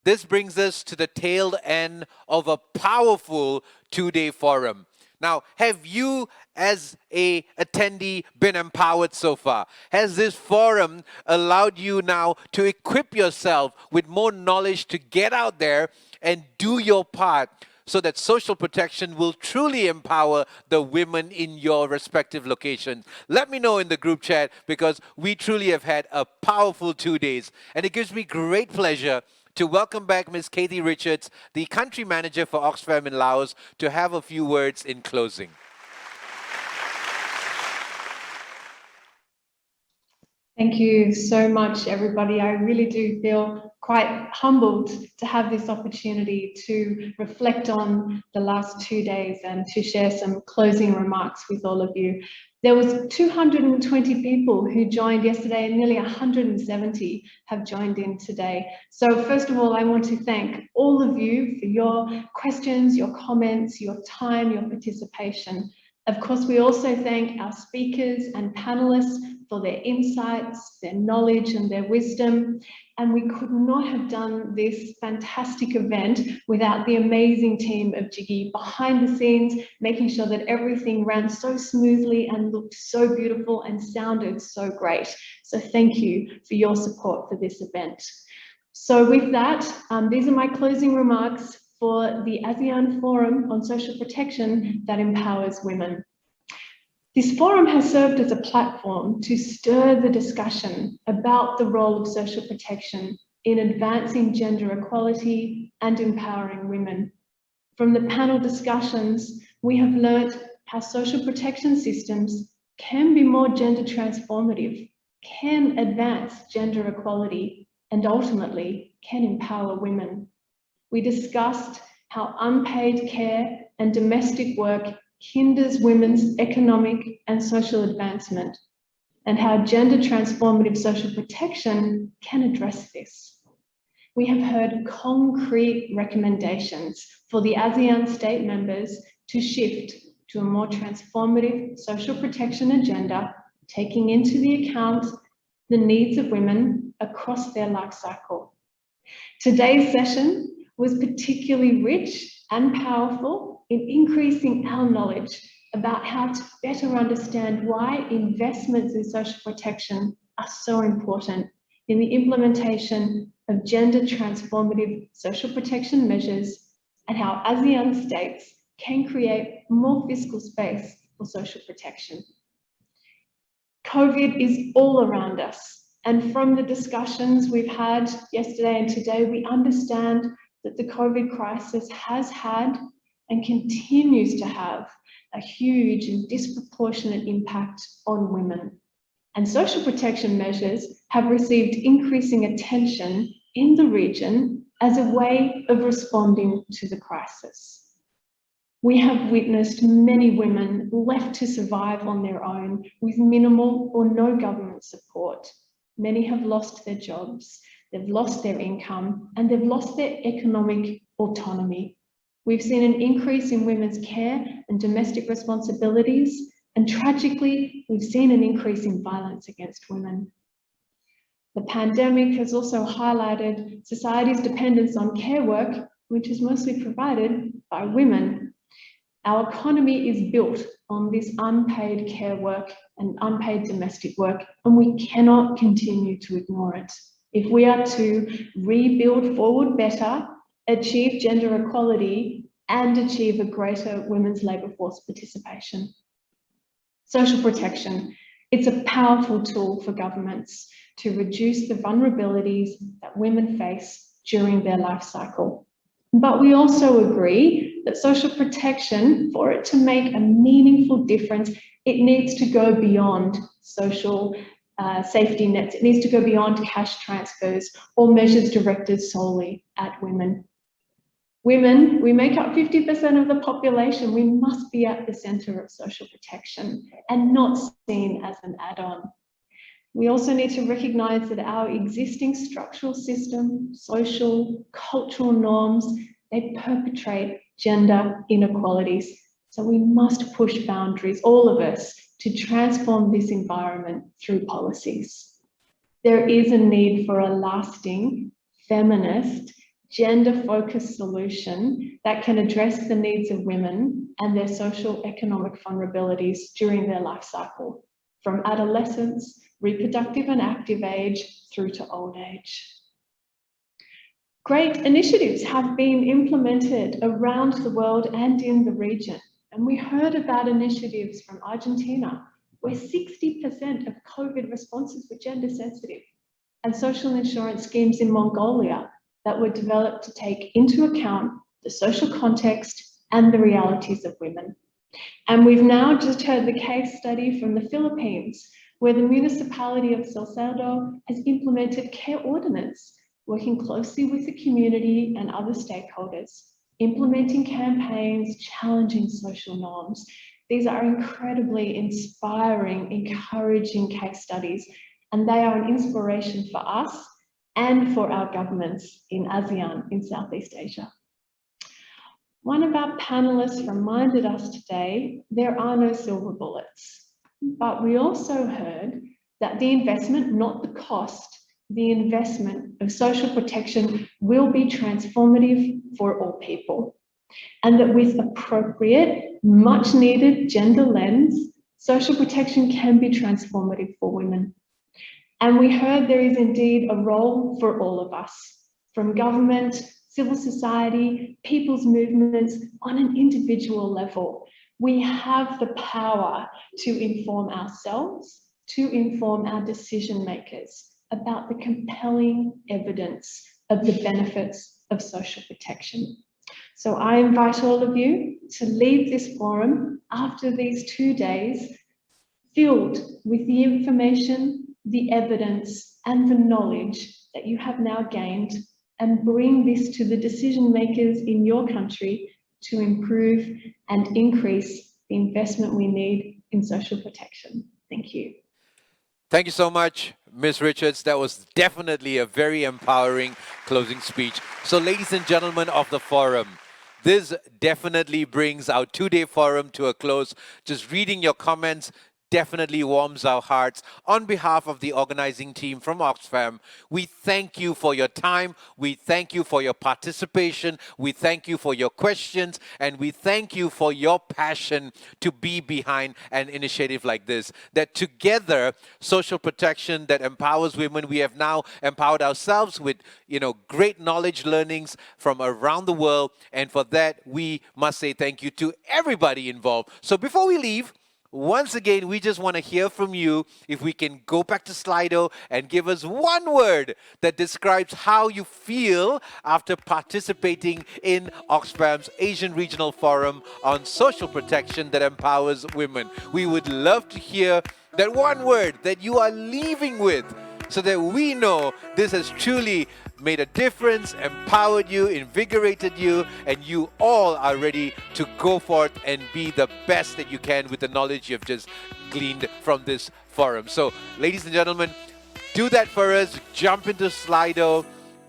This brings us to the tail end of a powerful two-day forum. Now, have you, as a attendee, been empowered so far? Has this forum allowed you now to equip yourself with more knowledge to get out there and do your part so that social protection will truly empower the women in your respective locations? Let me know in the group chat, because we truly have had a powerful 2 days. And it gives me great pleasure to welcome back Ms. Katie Richards, the Country Manager for Oxfam in Laos, to have a few words in closing. Thank you so much, everybody. I really do feel quite humbled to have this opportunity to reflect on the last 2 days and to share some closing remarks with all of you. There was 220 people who joined yesterday, and nearly 170 have joined in today. So first of all, I want to thank all of you for your questions, your comments, your time, your participation. Of course, we also thank our speakers and panelists for their insights, their knowledge and their wisdom. And we could not have done this fantastic event without the amazing team of Jiggy behind the scenes, making sure that everything ran so smoothly and looked so beautiful and sounded so great. So thank you for your support for this event. So with that, these are my closing remarks for the ASEAN Forum on Social Protection that empowers women. This forum has served as a platform to stir the discussion about the role of social protection in advancing gender equality and empowering women. From the panel discussions, we have learnt how social protection systems can be more gender transformative, can advance gender equality, and ultimately can empower women. We discussed how unpaid care and domestic work hinders women's economic and social advancement, and how gender transformative social protection can address this. We have heard concrete recommendations for the ASEAN state members to shift to a more transformative social protection agenda, taking into the account the needs of women across their life cycle. Today's session was particularly rich and powerful in increasing our knowledge about how to better understand why investments in social protection are so important in the implementation of gender transformative social protection measures, and how ASEAN states can create more fiscal space for social protection. COVID is all around us, and from the discussions we've had yesterday and today, we understand that the COVID crisis has had and continues to have a huge and disproportionate impact on women. And social protection measures have received increasing attention in the region as a way of responding to the crisis. We have witnessed many women left to survive on their own with minimal or no government support. Many have lost their jobs, they've lost their income, and they've lost their economic autonomy. We've seen an increase in women's care and domestic responsibilities, and tragically, we've seen an increase in violence against women. The pandemic has also highlighted society's dependence on care work, which is mostly provided by women. Our economy is built on this unpaid care work and unpaid domestic work, and we cannot continue to ignore it. If we are to rebuild forward better, achieve gender equality, and achieve a greater women's labour force participation. Social protection, it's a powerful tool for governments to reduce the vulnerabilities that women face during their life cycle. But we also agree that social protection, for it to make a meaningful difference, it needs to go beyond social safety nets. It needs to go beyond cash transfers or measures directed solely at women. Women, we make up 50% of the population. We must be at the centre of social protection and not seen as an add-on. We also need to recognise that our existing structural system, social, cultural norms, they perpetrate gender inequalities. So we must push boundaries, all of us, to transform this environment through policies. There is a need for a lasting, feminist, gender-focused solution that can address the needs of women and their social economic vulnerabilities during their life cycle, from adolescence, reproductive and active age, through to old age. Great initiatives have been implemented around the world and in the region. And we heard about initiatives from Argentina, where 60% of COVID responses were gender sensitive, and social insurance schemes in Mongolia that were developed to take into account the social context and the realities of women. And we've now just heard the case study from the Philippines, where the municipality of Salcedo has implemented care ordinance, working closely with the community and other stakeholders, implementing campaigns, challenging social norms. These are incredibly inspiring, encouraging case studies, and they are an inspiration for us and for our governments in ASEAN in Southeast Asia. One of our panelists reminded us today there are no silver bullets, but we also heard that the investment, not the cost, the investment of social protection will be transformative for all people, and that with appropriate, much needed gender lens, social protection can be transformative for women. And we heard there is indeed a role for all of us, from government, civil society, people's movements, on an individual level. We have the power to inform ourselves, to inform our decision makers about the compelling evidence of the benefits of social protection. So I invite all of you to leave this forum after these 2 days filled with the information, the evidence, and the knowledge that you have now gained, and bring this to the decision makers in your country to improve and increase the investment we need in social protection. Thank you. Thank you so much, Ms. Richards. That was definitely a very empowering closing speech. So, ladies and gentlemen of the forum, this definitely brings our 2-day forum to a close. Just reading your comments definitely warms our hearts. On behalf of the organizing team from Oxfam, we thank you for your time, we thank you for your participation, we thank you for your questions, and we thank you for your passion to be behind an initiative like this. That together, social protection that empowers women, we have now empowered ourselves with, great knowledge learnings from around the world, and for that, we must say thank you to everybody involved. So before we leave, once again, we just want to hear from you. If we can go back to Slido and give us one word that describes how you feel after participating in Oxfam's Asian Regional Forum on social protection that empowers women. We would love to hear that one word that you are leaving with, so that we know this has truly made a difference, empowered you, invigorated you, and you all are ready to go forth and be the best that you can with the knowledge you've just gleaned from this forum. So, ladies and gentlemen, do that for us. Jump into Slido,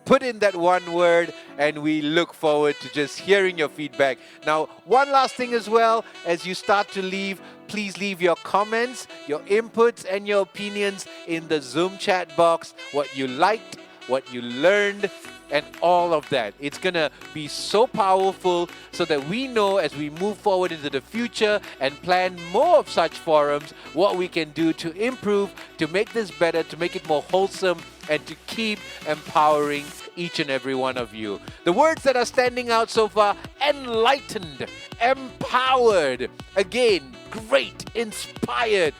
put in that one word, and we look forward to just hearing your feedback. Now, one last thing as well, as you start to leave, please leave your comments, your inputs, and your opinions in the Zoom chat box, what you liked, what you learned, and all of that. It's going to be so powerful so that we know as we move forward into the future and plan more of such forums, what we can do to improve, to make this better, to make it more wholesome, and to keep empowering each and every one of you. The words that are standing out so far: enlightened, empowered, again, great, inspired,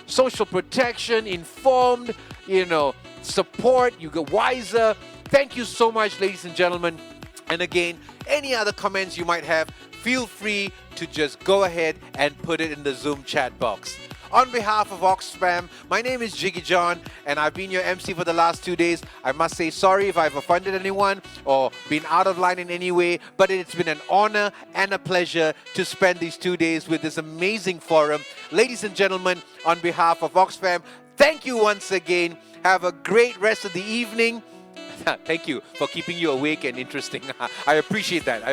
social protection, informed, support, you get wiser. Thank you so much, ladies and gentlemen. And again, any other comments you might have, feel free to just go ahead and put it in the Zoom chat box. On behalf of Oxfam, my name is Jiggy John, and I've been your MC for the last 2 days. I must say sorry if I've offended anyone or been out of line in any way, but it's been an honor and a pleasure to spend these 2 days with this amazing forum. Ladies and gentlemen, on behalf of Oxfam, thank you once again. Have a great rest of the evening. Thank you for keeping you awake and interesting. I appreciate that.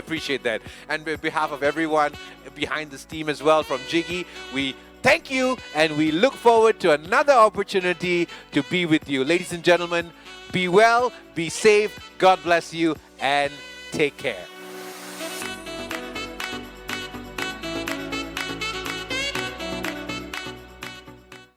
And on behalf of everyone behind this team as well, from Jiggy, we Thank you, and we look forward to another opportunity to be with you. Ladies and gentlemen, be well, be safe, God bless you, and take care.